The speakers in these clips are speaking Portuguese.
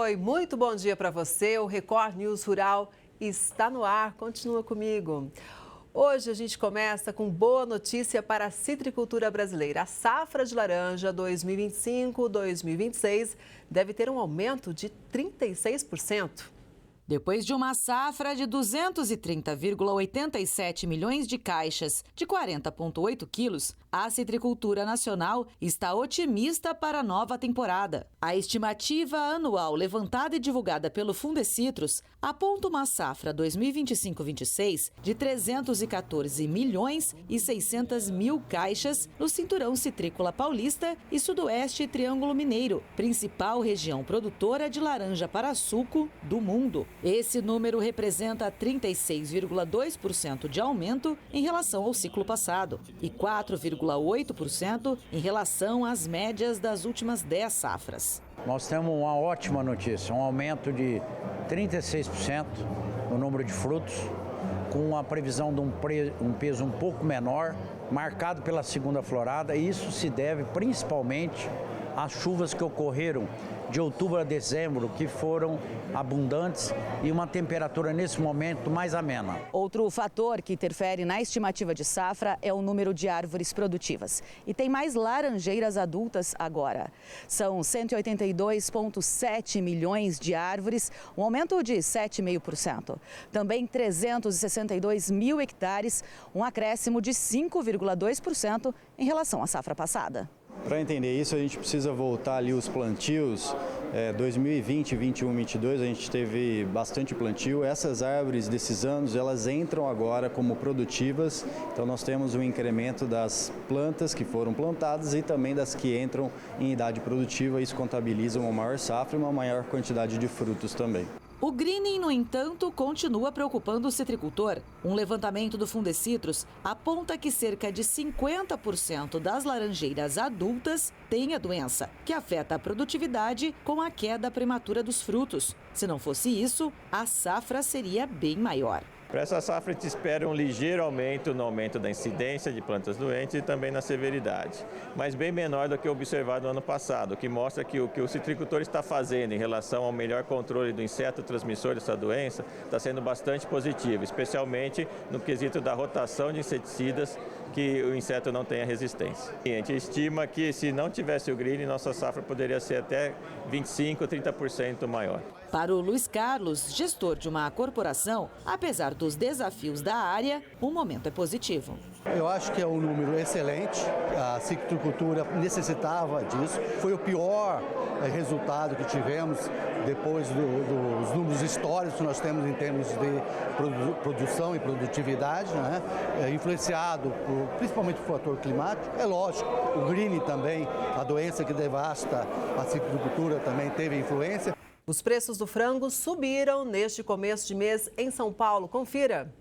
Oi, muito bom dia para você. O Record News Rural está no ar. Continua comigo. Hoje a gente começa com boa notícia para a citricultura brasileira. A safra de laranja 2025-2026 deve ter um aumento de 36%. Depois de uma safra de 230,87 milhões de caixas de 40,8 quilos, a citricultura nacional está otimista para a nova temporada. A estimativa anual levantada e divulgada pelo Fundecitrus aponta uma safra 2025-26 de 314 milhões e 600 mil caixas no cinturão citrícola paulista e sudoeste Triângulo Mineiro, principal região produtora de laranja para suco do mundo. Esse número representa 36,2% de aumento em relação ao ciclo passado e 4,8% em relação às médias das últimas 10 safras. Nós temos uma ótima notícia, um aumento de 36% no número de frutos, com a previsão de um peso um pouco menor, marcado pela segunda florada, e isso se deve principalmente às chuvas que ocorreram de outubro a dezembro, que foram abundantes e uma temperatura nesse momento mais amena. Outro fator que interfere na estimativa de safra é o número de árvores produtivas. E tem mais laranjeiras adultas agora. São 182,7 milhões de árvores, um aumento de 7,5%. Também 362 mil hectares, um acréscimo de 5,2% em relação à safra passada. Para entender isso, a gente precisa voltar ali os plantios. 2020, 21, 22, a gente teve bastante plantio. Essas árvores desses anos, elas entram agora como produtivas. Então nós temos um incremento das plantas que foram plantadas e também das que entram em idade produtiva. Isso contabiliza uma maior safra e uma maior quantidade de frutos também. O greening, no entanto, continua preocupando o citricultor. Um levantamento do Fundecitrus aponta que cerca de 50% das laranjeiras adultas têm a doença, que afeta a produtividade com a queda prematura dos frutos. Se não fosse isso, a safra seria bem maior. Para essa safra, a gente espera um ligeiro aumento no aumento da incidência de plantas doentes e também na severidade, mas bem menor do que observado no ano passado, o que mostra que o citricultor está fazendo em relação ao melhor controle do inseto transmissor dessa doença está sendo bastante positivo, especialmente no quesito da rotação de inseticidas, que o inseto não tenha resistência. A gente estima que se não tivesse o greening, nossa safra poderia ser até 25% a 30% maior. Para o Luiz Carlos, gestor de uma corporação, apesar dos desafios da área, o momento é positivo. Eu acho que é um número excelente, a citricultura necessitava disso, foi o pior resultado que tivemos depois dos números históricos que nós temos em termos de produção e produtividade, né? Influenciado principalmente pelo fator climático. É lógico, o greening também, a doença que devasta a citricultura também teve influência. Os preços do frango subiram neste começo de mês em São Paulo. Confira.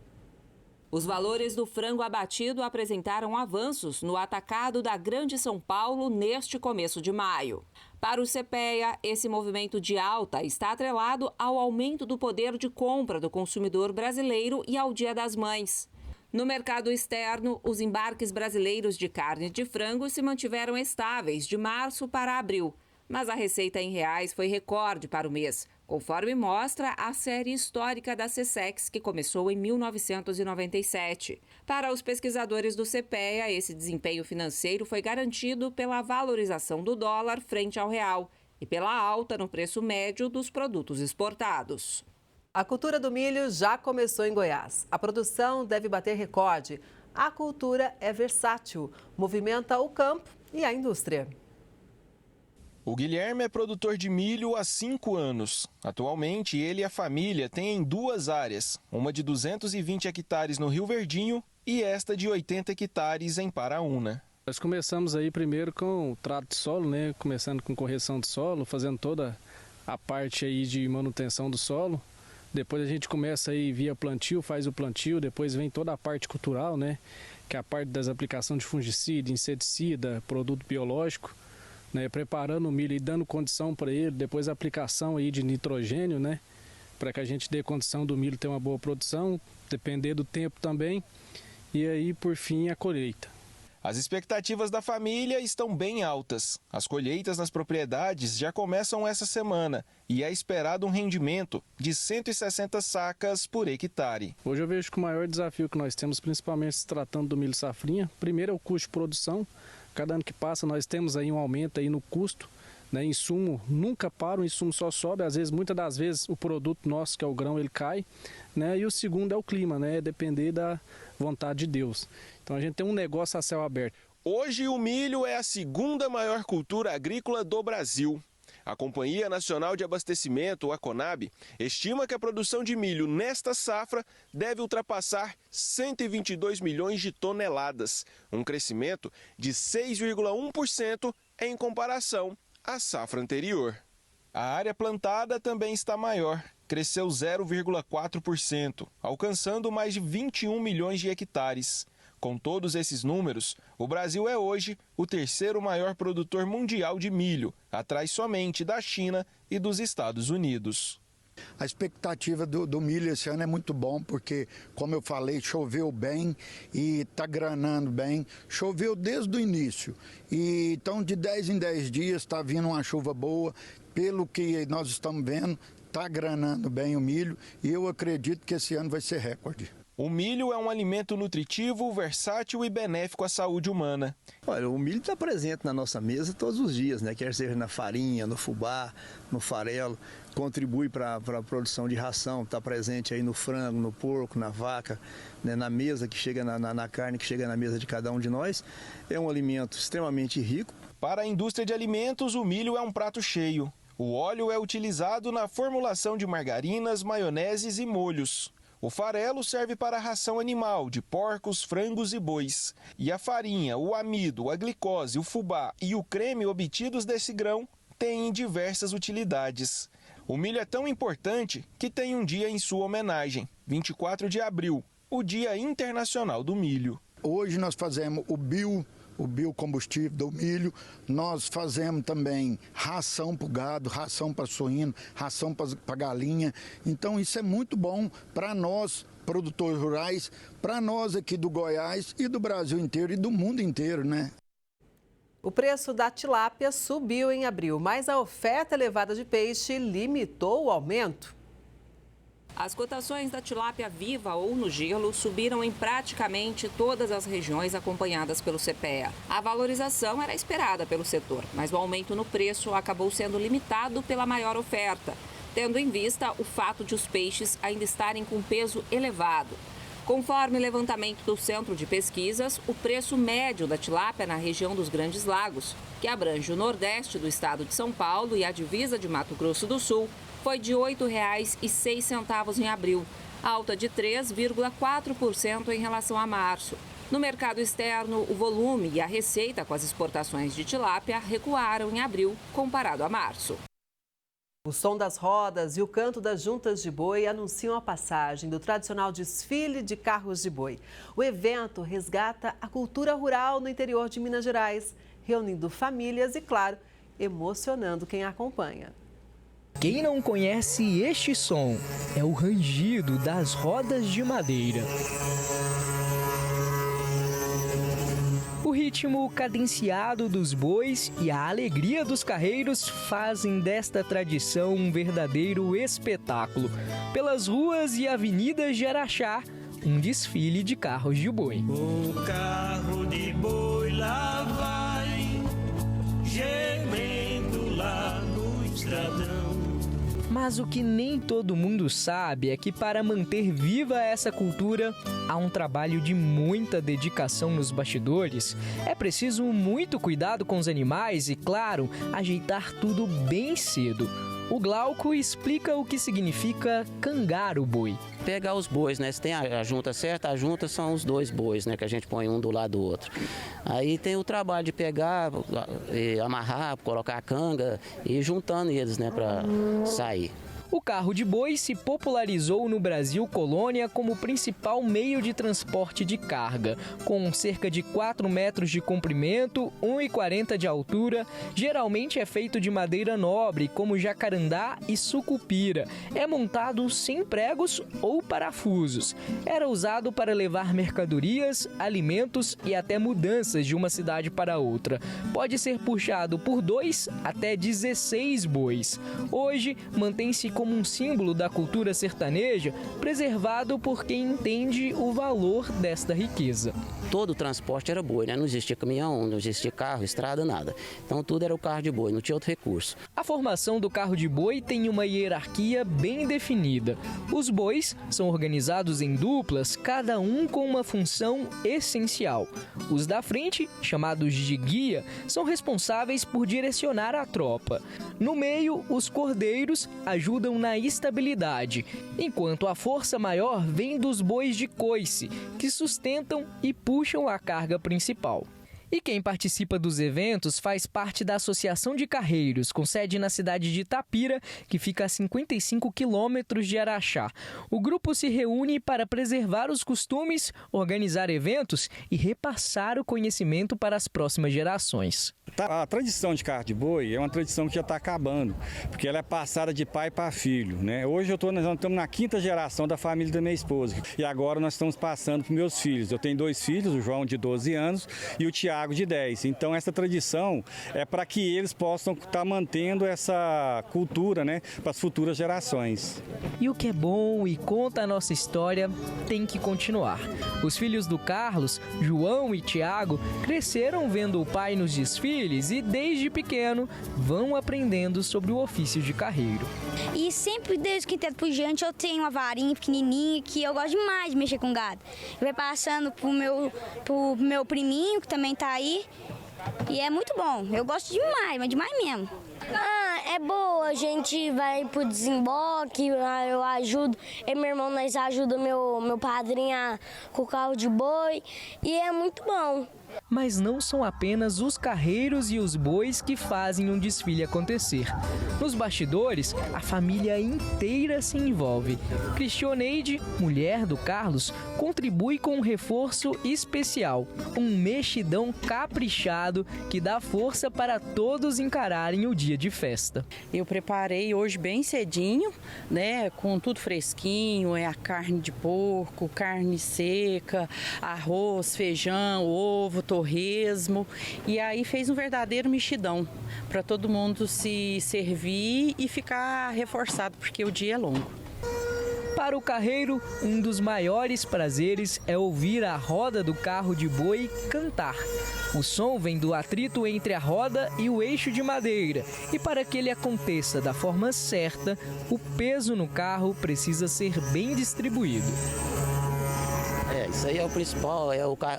Os valores do frango abatido apresentaram avanços no atacado da Grande São Paulo neste começo de maio. Para o CPEA, esse movimento de alta está atrelado ao aumento do poder de compra do consumidor brasileiro e ao Dia das Mães. No mercado externo, os embarques brasileiros de carne de frango se mantiveram estáveis de março para abril. Mas a receita em reais foi recorde para o mês, conforme mostra a série histórica da Secex, que começou em 1997. Para os pesquisadores do CPEA, esse desempenho financeiro foi garantido pela valorização do dólar frente ao real e pela alta no preço médio dos produtos exportados. A cultura do milho já começou em Goiás. A produção deve bater recorde. A cultura é versátil, movimenta o campo e a indústria. O Guilherme é produtor de milho há 5 anos. Atualmente, ele e a família têm 2 áreas, uma de 220 hectares no Rio Verdinho e esta de 80 hectares em Paraúna. Nós começamos aí primeiro com o trato de solo, né? Começando com correção de solo, fazendo toda a parte aí de manutenção do solo. Depois a gente começa aí via plantio, faz o plantio, depois vem toda a parte cultural, né? Que é a parte das aplicações de fungicida, inseticida, produto biológico. Né, preparando o milho e dando condição para ele, depois a aplicação aí de nitrogênio, né, para que a gente dê condição do milho ter uma boa produção, depender do tempo também, e aí por fim a colheita. As expectativas da família estão bem altas. As colheitas nas propriedades já começam essa semana e é esperado um rendimento de 160 sacas por hectare. Hoje eu vejo que o maior desafio que nós temos, principalmente se tratando do milho safrinha, primeiro é o custo de produção. Cada ano que passa nós temos aí um aumento aí no custo, né? Insumo nunca para, o insumo só sobe, às vezes, muitas das vezes o produto nosso, que é o grão, ele cai, né? E o segundo é o clima, né? É depender da vontade de Deus. Então a gente tem um negócio a céu aberto. Hoje o milho é a segunda maior cultura agrícola do Brasil. A Companhia Nacional de Abastecimento, a Conab, estima que a produção de milho nesta safra deve ultrapassar 122 milhões de toneladas, um crescimento de 6,1% em comparação à safra anterior. A área plantada também está maior, cresceu 0,4%, alcançando mais de 21 milhões de hectares. Com todos esses números, o Brasil é hoje o terceiro maior produtor mundial de milho, atrás somente da China e dos Estados Unidos. A expectativa do milho esse ano é muito bom, porque, como eu falei, choveu bem e está granando bem. Choveu desde o início, e então de 10 em 10 dias está vindo uma chuva boa. Pelo que nós estamos vendo, está granando bem o milho e eu acredito que esse ano vai ser recorde. O milho é um alimento nutritivo, versátil e benéfico à saúde humana. Olha, o milho está presente na nossa mesa todos os dias, né? Quer seja na farinha, no fubá, no farelo, contribui para a produção de ração, está presente aí no frango, no porco, na vaca, né? Na mesa que chega na carne que chega na mesa de cada um de nós. É um alimento extremamente rico. Para a indústria de alimentos, o milho é um prato cheio. O óleo é utilizado na formulação de margarinas, maioneses e molhos. O farelo serve para a ração animal de porcos, frangos e bois. E a farinha, o amido, a glicose, o fubá e o creme obtidos desse grão têm diversas utilidades. O milho é tão importante que tem um dia em sua homenagem, 24 de abril, o Dia Internacional do Milho. Hoje nós fazemos o biocombustível do milho, nós fazemos também ração para o gado, ração para suíno, ração para galinha. Então isso é muito bom para nós, produtores rurais, para nós aqui do Goiás e do Brasil inteiro e do mundo inteiro, né? O preço da tilápia subiu em abril, mas a oferta elevada de peixe limitou o aumento. As cotações da tilápia viva ou no gelo subiram em praticamente todas as regiões acompanhadas pelo CPEA. A valorização era esperada pelo setor, mas o aumento no preço acabou sendo limitado pela maior oferta, tendo em vista o fato de os peixes ainda estarem com peso elevado. Conforme levantamento do Centro de Pesquisas, o preço médio da tilápia na região dos Grandes Lagos, que abrange o nordeste do estado de São Paulo e a divisa de Mato Grosso do Sul, foi de R$ 8,06 em abril, alta de 3,4% em relação a março. No mercado externo, o volume e a receita com as exportações de tilápia recuaram em abril comparado a março. O som das rodas e o canto das juntas de boi anunciam a passagem do tradicional desfile de carros de boi. O evento resgata a cultura rural no interior de Minas Gerais, reunindo famílias e, claro, emocionando quem acompanha. Quem não conhece este som é o rangido das rodas de madeira. O ritmo cadenciado dos bois e a alegria dos carreiros fazem desta tradição um verdadeiro espetáculo. Pelas ruas e avenidas de Araxá, um desfile de carros de boi. O carro de boi lá vai, gemendo lá no estradão. Mas o que nem todo mundo sabe é que para manter viva essa cultura, há um trabalho de muita dedicação nos bastidores. É preciso muito cuidado com os animais e, claro, ajeitar tudo bem cedo. O Glauco explica o que significa cangar o boi. Pegar os bois, né? Se tem a junta certa, a junta são os dois bois, né? Que a gente põe um do lado do outro. Aí tem o trabalho de pegar, amarrar, colocar a canga e ir juntando eles, né? Para sair. O carro de boi se popularizou no Brasil colônia como principal meio de transporte de carga, com cerca de 4 metros de comprimento, 1,40 de altura, geralmente é feito de madeira nobre, como jacarandá e sucupira. É montado sem pregos ou parafusos. Era usado para levar mercadorias, alimentos e até mudanças de uma cidade para outra. Pode ser puxado por 2 até 16 bois. Hoje, mantém-se como um símbolo da cultura sertaneja, preservado por quem entende o valor desta riqueza. Todo o transporte era boi, né? Não existia caminhão, não existia carro, estrada, nada. Então tudo era o carro de boi, não tinha outro recurso. A formação do carro de boi tem uma hierarquia bem definida. Os bois são organizados em duplas, cada um com uma função essencial. Os da frente, chamados de guia, são responsáveis por direcionar a tropa. No meio, os cordeiros ajudam na estabilidade, enquanto a força maior vem dos bois de coice, que sustentam e puxam a carga principal. E quem participa dos eventos faz parte da Associação de Carreiros, com sede na cidade de Itapira, que fica a 55 quilômetros de Araxá. O grupo se reúne para preservar os costumes, organizar eventos e repassar o conhecimento para as próximas gerações. A tradição de carro de boi é uma tradição que já está acabando, porque ela é passada de pai para filho, né? Hoje nós estamos na 5ª geração da família da minha esposa e agora nós estamos passando para os meus filhos. Eu tenho 2 filhos, o João de 12 anos e o Tiago de 10. Então essa tradição é para que eles possam estar mantendo essa cultura, né, para as futuras gerações. E o que é bom e conta a nossa história tem que continuar. Os filhos do Carlos, João e Tiago, cresceram vendo o pai nos desfiles e desde pequeno vão aprendendo sobre o ofício de carreiro. E sempre desde que entendo por diante eu tenho uma varinha pequenininha que eu gosto demais de mexer com gado. Eu vou passando pro meu priminho que também tá aí e é muito bom. Eu gosto demais, mas demais mesmo. É boa, a gente vai pro desemboque, eu ajudo, eu e meu irmão, nós ajudamos meu padrinho com o carro de boi e é muito bom. Mas não são apenas os carreiros e os bois que fazem um desfile acontecer. Nos bastidores, a família inteira se envolve. Cristioneide, mulher do Carlos, contribui com um reforço especial, um mexidão caprichado que dá força para todos encararem o dia de festa. Eu preparei hoje bem cedinho, né, com tudo fresquinho, a carne de porco, carne seca, arroz, feijão, ovo, torresmo, e aí fez um verdadeiro mexidão para todo mundo se servir e ficar reforçado, porque o dia é longo. Para o carreiro, um dos maiores prazeres é ouvir a roda do carro de boi cantar. O som vem do atrito entre a roda e o eixo de madeira, e para que ele aconteça da forma certa, o peso no carro precisa ser bem distribuído. Isso aí é o principal,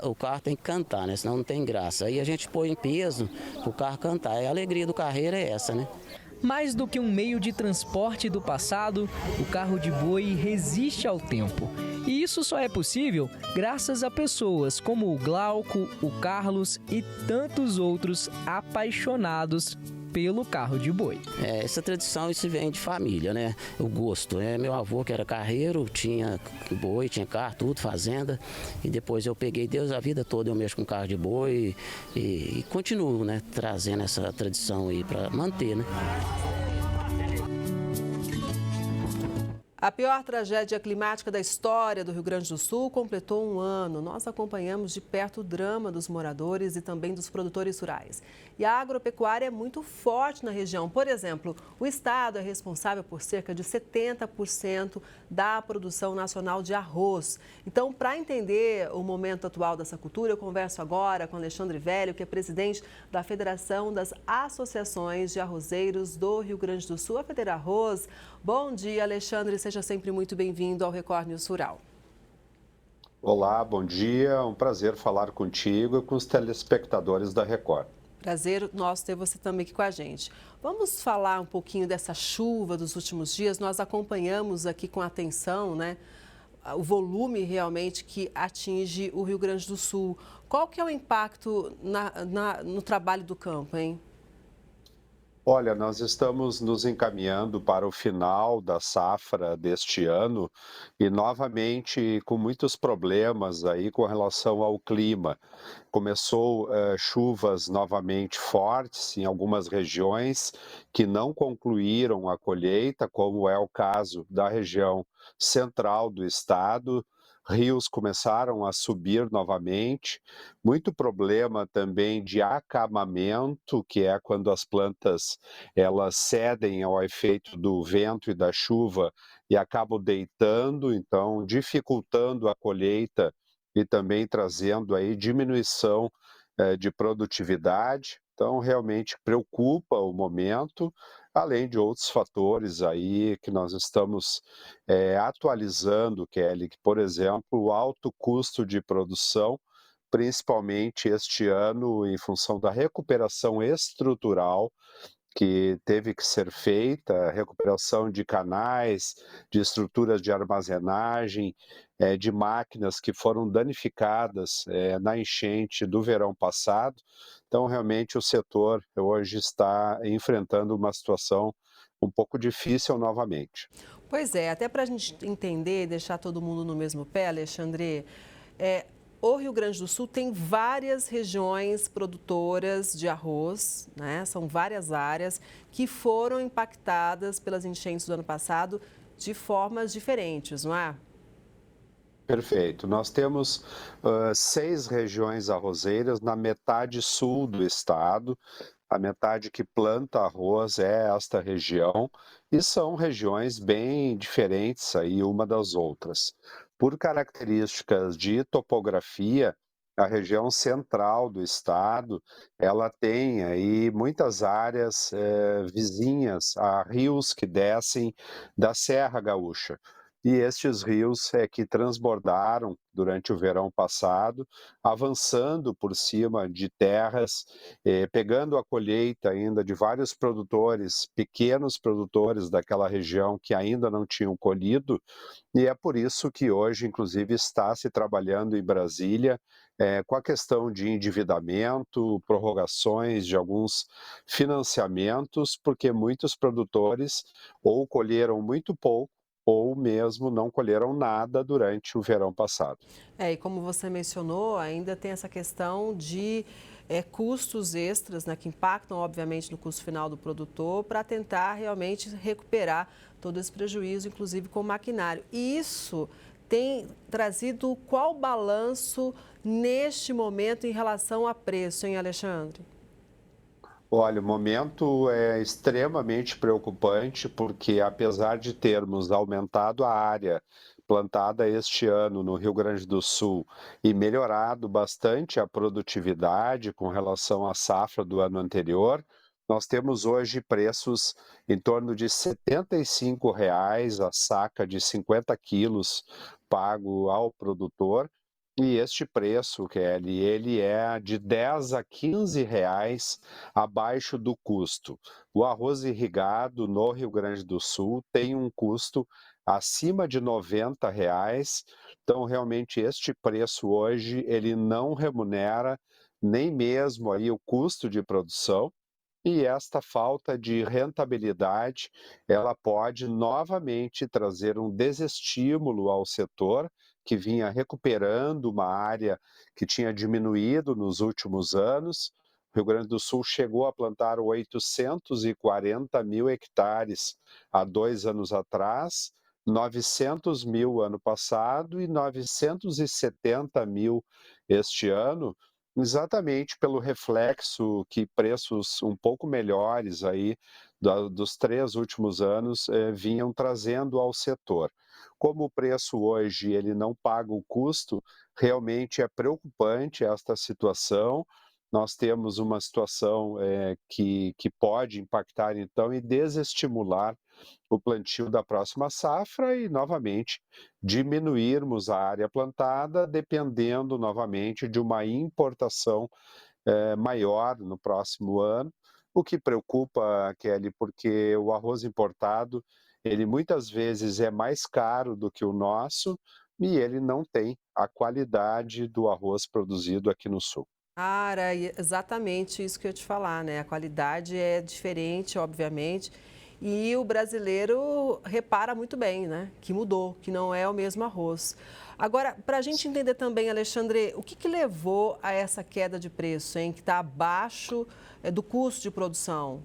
o carro tem que cantar, né? Senão não tem graça. Aí a gente põe em peso o carro cantar. A alegria do carreiro é essa, né? Mais do que um meio de transporte do passado, o carro de boi resiste ao tempo. E isso só é possível graças a pessoas como o Glauco, o Carlos e tantos outros apaixonados pelo carro de boi. Essa tradição, isso vem de família, né? O gosto, né? Meu avô, que era carreiro, tinha boi, tinha carro, tudo, fazenda. E depois eu peguei Deus a vida toda, eu mexo com carro de boi e continuo, né? Trazendo essa tradição aí para manter, né? A pior tragédia climática da história do Rio Grande do Sul completou um ano. Nós acompanhamos de perto o drama dos moradores e também dos produtores rurais. E a agropecuária é muito forte na região. Por exemplo, o estado é responsável por cerca de 70% da produção nacional de arroz. Então, para entender o momento atual dessa cultura, eu converso agora com Alexandre Velho, que é presidente da Federação das Associações de Arrozeiros do Rio Grande do Sul, a Federarroz. Bom dia, Alexandre. Seja sempre muito bem-vindo ao Record News Rural. Olá, bom dia. É um prazer falar contigo e com os telespectadores da Record. Prazer nosso ter você também aqui com a gente. Vamos falar um pouquinho dessa chuva dos últimos dias. Nós acompanhamos aqui com atenção, né, o volume realmente que atinge o Rio Grande do Sul. Qual que é o impacto no trabalho do campo, hein? Olha, nós estamos nos encaminhando para o final da safra deste ano e novamente com muitos problemas aí com relação ao clima. Começou chuvas novamente fortes em algumas regiões que não concluíram a colheita, como é o caso da região central do estado. Rios começaram a subir novamente, muito problema também de acamamento, que é quando as plantas elas cedem ao efeito do vento e da chuva e acabam deitando, então dificultando a colheita e também trazendo aí diminuição de produtividade. Então, realmente preocupa o momento, além de outros fatores aí que nós estamos atualizando, Kelly, que, por exemplo, o alto custo de produção, principalmente este ano, em função da recuperação estrutural que teve que ser feita, recuperação de canais, de estruturas de armazenagem, de máquinas que foram danificadas na enchente do verão passado. Então, realmente, o setor hoje está enfrentando uma situação um pouco difícil novamente. Pois é, até para a gente entender e deixar todo mundo no mesmo pé, Alexandre, o Rio Grande do Sul tem várias regiões produtoras de arroz, né? São várias áreas que foram impactadas pelas enchentes do ano passado de formas diferentes, não é? Perfeito. Nós temos 6 regiões arrozeiras na metade sul do estado. A metade que planta arroz é esta região e são regiões bem diferentes aí uma das outras. Por características de topografia, a região central do estado, ela tem aí muitas áreas vizinhas a rios que descem da Serra Gaúcha. E estes rios que transbordaram durante o verão passado, avançando por cima de terras, pegando a colheita ainda de vários produtores, pequenos produtores daquela região que ainda não tinham colhido, e é por isso que hoje, inclusive, está se trabalhando em Brasília com a questão de endividamento, prorrogações de alguns financiamentos, porque muitos produtores ou colheram muito pouco, ou mesmo não colheram nada durante o verão passado. E como você mencionou, ainda tem essa questão de custos extras, né, que impactam, obviamente, no custo final do produtor, para tentar realmente recuperar todo esse prejuízo, inclusive com o maquinário. E isso tem trazido qual balanço neste momento em relação a preço, hein, Alexandre? Olha, o momento é extremamente preocupante, porque apesar de termos aumentado a área plantada este ano no Rio Grande do Sul e melhorado bastante a produtividade com relação à safra do ano anterior, nós temos hoje preços em torno de R$ 75 a saca de 50 quilos pago ao produtor. E este preço, Kelly, ele é de 10 a 15 reais abaixo do custo. O arroz irrigado no Rio Grande do Sul tem um custo acima de R$ 90 reais. Então, realmente, este preço hoje, ele não remunera nem mesmo aí o custo de produção. E esta falta de rentabilidade, ela pode novamente trazer um desestímulo ao setor, que vinha recuperando uma área que tinha diminuído nos últimos anos. O Rio Grande do Sul chegou a plantar 840 mil hectares há 2 anos atrás, 900 mil ano passado e 970 mil este ano, exatamente pelo reflexo que preços um pouco melhores aí dos 3 últimos anos vinham trazendo ao setor. Como o preço hoje ele não paga o custo, realmente é preocupante esta situação. Nós temos uma situação que pode impactar então e desestimular o plantio da próxima safra e, novamente, diminuirmos a área plantada, dependendo, novamente, de uma importação maior no próximo ano, o que preocupa, Kelly, porque o arroz importado, ele muitas vezes é mais caro do que o nosso e ele não tem a qualidade do arroz produzido aqui no Sul. Era exatamente isso que eu ia te falar, né? A qualidade é diferente, obviamente, e o brasileiro repara muito bem, né? Que mudou, que não é o mesmo arroz. Agora, para a gente entender também, Alexandre, o que levou a essa queda de preço, hein? Que está abaixo do custo de produção?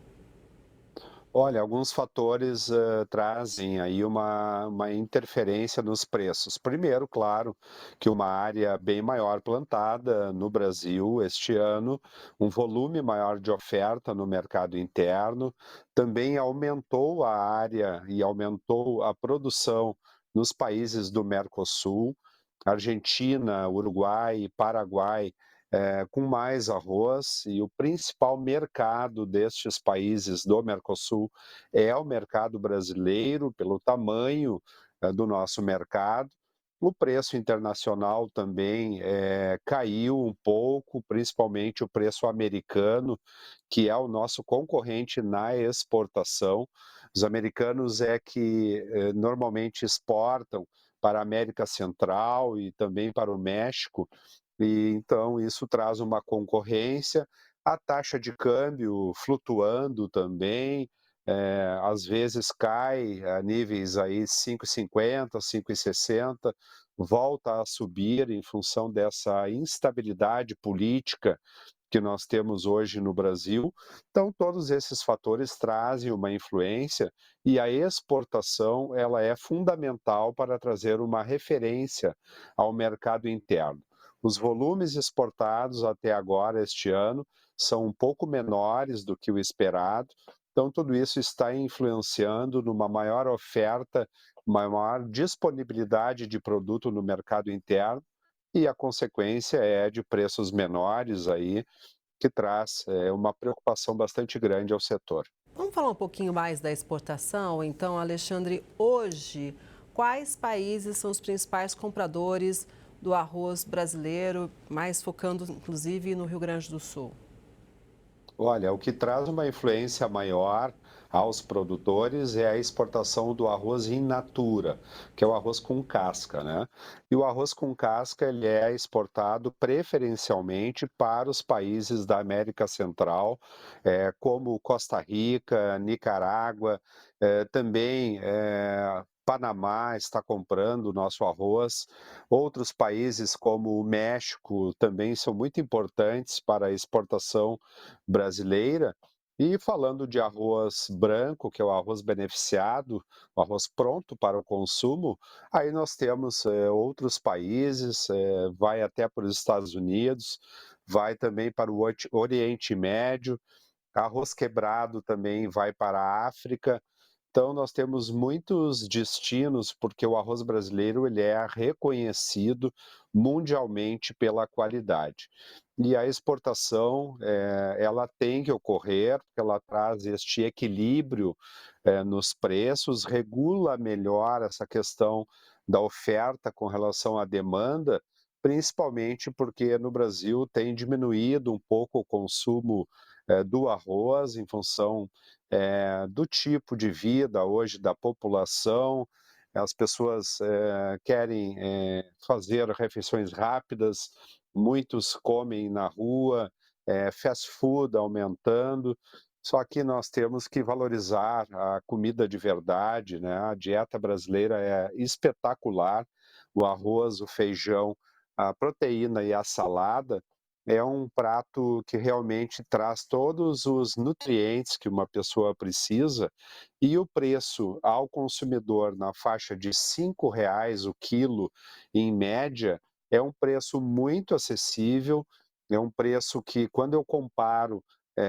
Olha, alguns fatores trazem aí uma interferência nos preços. Primeiro, claro, que uma área bem maior plantada no Brasil este ano, um volume maior de oferta no mercado interno, também aumentou a área e aumentou a produção nos países do Mercosul, Argentina, Uruguai, Paraguai, com mais arroz, e o principal mercado destes países do Mercosul é o mercado brasileiro, pelo tamanho do nosso mercado. O preço internacional também caiu um pouco, principalmente o preço americano, que é o nosso concorrente na exportação. Os americanos é que normalmente exportam para a América Central e também para o México, e então isso traz uma concorrência, a taxa de câmbio flutuando também, às vezes cai a níveis aí 5,50, 5,60, volta a subir em função dessa instabilidade política que nós temos hoje no Brasil. Então, todos esses fatores trazem uma influência, e a exportação ela é fundamental para trazer uma referência ao mercado interno. Os volumes exportados até agora, este ano, são um pouco menores do que o esperado, então tudo isso está influenciando numa maior oferta, maior disponibilidade de produto no mercado interno, e a consequência é de preços menores aí, que traz uma preocupação bastante grande ao setor. Vamos falar um pouquinho mais da exportação? Então, Alexandre, hoje, quais países são os principais compradores do arroz brasileiro, mais focando inclusive no Rio Grande do Sul? Olha, o que traz uma influência maior aos produtores é a exportação do arroz in natura, que é o arroz com casca, né? E o arroz com casca ele é exportado preferencialmente para os países da América Central, como Costa Rica, Nicarágua, também Panamá está comprando o nosso arroz. Outros países, como o México, também são muito importantes para a exportação brasileira. E falando de arroz branco, que é o arroz beneficiado, o arroz pronto para o consumo, aí nós temos outros países, vai até para os Estados Unidos, vai também para o Oriente Médio, arroz quebrado também vai para a África. Então, nós temos muitos destinos, porque o arroz brasileiro ele é reconhecido mundialmente pela qualidade. E a exportação, ela tem que ocorrer, porque ela traz este equilíbrio nos preços, regula melhor essa questão da oferta com relação à demanda, principalmente porque no Brasil tem diminuído um pouco o consumo do arroz em função do tipo de vida hoje da população. As pessoas querem fazer refeições rápidas, muitos comem na rua, fast food aumentando, só que nós temos que valorizar a comida de verdade, né? A dieta brasileira é espetacular, o arroz, o feijão, a proteína e a salada, é um prato que realmente traz todos os nutrientes que uma pessoa precisa, e o preço ao consumidor na faixa de R$ 5,00 o quilo, em média, é um preço muito acessível, é um preço que, quando eu comparo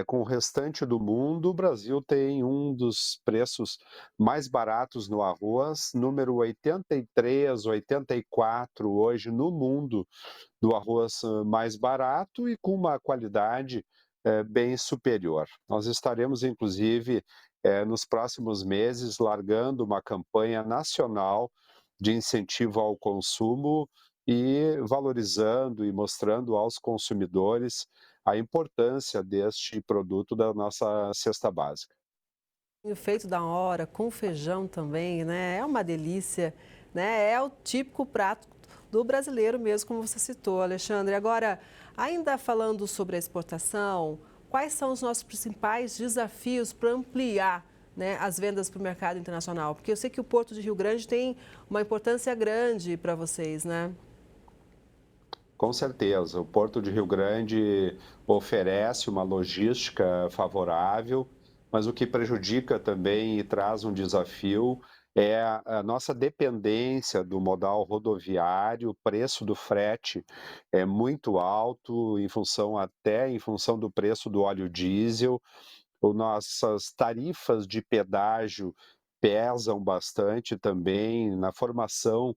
com o restante do mundo, o Brasil tem um dos preços mais baratos no arroz, número 83, 84 hoje no mundo, do arroz mais barato e com uma qualidade bem superior. Nós estaremos, inclusive, nos próximos meses, largando uma campanha nacional de incentivo ao consumo e valorizando e mostrando aos consumidores a importância deste produto da nossa cesta básica. Feito da hora, com feijão também, né? É uma delícia, né? É o típico prato do brasileiro mesmo, como você citou, Alexandre. Agora, Ainda falando sobre a exportação, quais são os nossos principais desafios para ampliar, né, as vendas para o mercado internacional? Porque eu sei que o Porto de Rio Grande tem uma importância grande para vocês, né? Com certeza, o Porto de Rio Grande oferece uma logística favorável, mas o que prejudica também e traz um desafio é a nossa dependência do modal rodoviário. O preço do frete é muito alto, até em função do preço do óleo diesel. Nossas tarifas de pedágio pesam bastante também na formação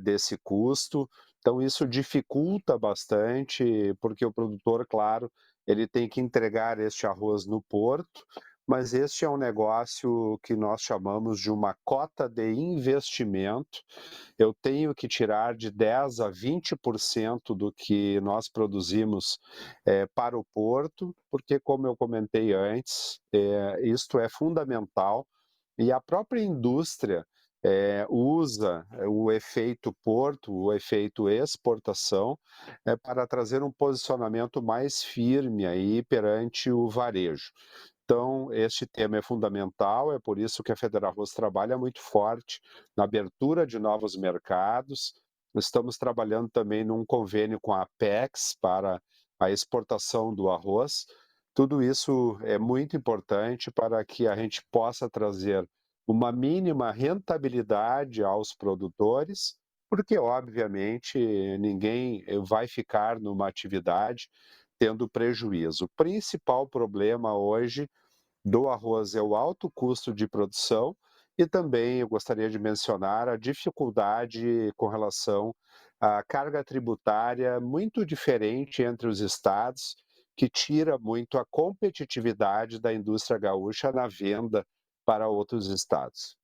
desse custo. Então, isso dificulta bastante, porque o produtor, claro, ele tem que entregar este arroz no porto, mas este é um negócio que nós chamamos de uma cota de investimento. Eu tenho que tirar de 10% a 20% do que nós produzimos para o porto, porque, como eu comentei antes, isto é fundamental. E a própria indústria usa o efeito porto, o efeito exportação, para trazer um posicionamento mais firme aí perante o varejo. Então, este tema é fundamental, é por isso que a FEDERARROZ trabalha muito forte na abertura de novos mercados. Estamos trabalhando também num convênio com a Apex para a exportação do arroz. Tudo isso é muito importante para que a gente possa trazer uma mínima rentabilidade aos produtores, porque, obviamente, ninguém vai ficar numa atividade tendo prejuízo. O principal problema hoje do arroz é o alto custo de produção e também eu gostaria de mencionar a dificuldade com relação à carga tributária muito diferente entre os estados, que tira muito a competitividade da indústria gaúcha na venda para outros estados.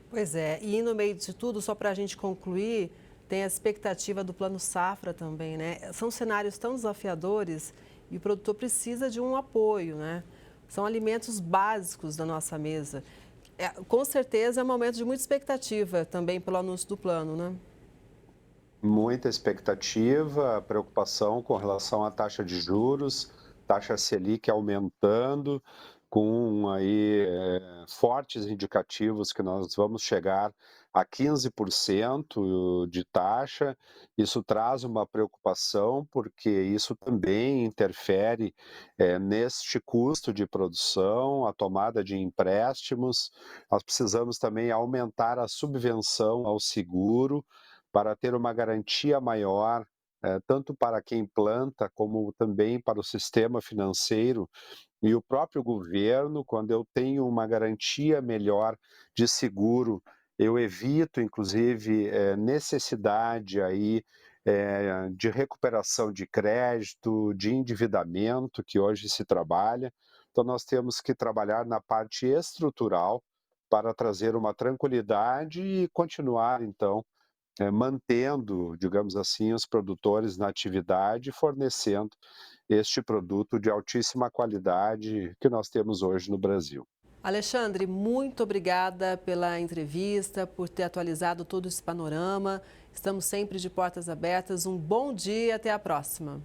Pois é, e no meio de tudo, só para a gente concluir, tem a expectativa do Plano Safra também, né? São cenários tão desafiadores e o produtor precisa de um apoio, né? São alimentos básicos da nossa mesa. Com certeza é um momento de muita expectativa também pelo anúncio do plano, né? Muita expectativa, preocupação com relação à taxa de juros, taxa Selic aumentando, com aí fortes indicativos que nós vamos chegar a 15% de taxa. Isso traz uma preocupação, porque isso também interfere neste custo de produção, a tomada de empréstimos. Nós precisamos também aumentar a subvenção ao seguro para ter uma garantia maior, tanto para quem planta, como também para o sistema financeiro e o próprio governo. Quando eu tenho uma garantia melhor de seguro, eu evito, inclusive, necessidade aí, de recuperação de crédito, de endividamento, que hoje se trabalha. Então, nós temos que trabalhar na parte estrutural para trazer uma tranquilidade e continuar, então, mantendo, digamos assim, os produtores na atividade, fornecendo este produto de altíssima qualidade que nós temos hoje no Brasil. Alexandre, muito obrigada pela entrevista, por ter atualizado todo esse panorama. Estamos sempre de portas abertas. Um bom dia e até a próxima.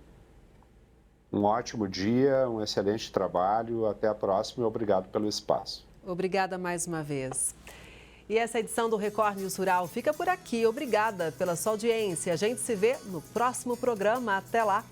Um ótimo dia, um excelente trabalho. Até a próxima e obrigado pelo espaço. Obrigada mais uma vez. E essa edição do Record News Rural fica por aqui. Obrigada pela sua audiência. A gente se vê no próximo programa. Até lá!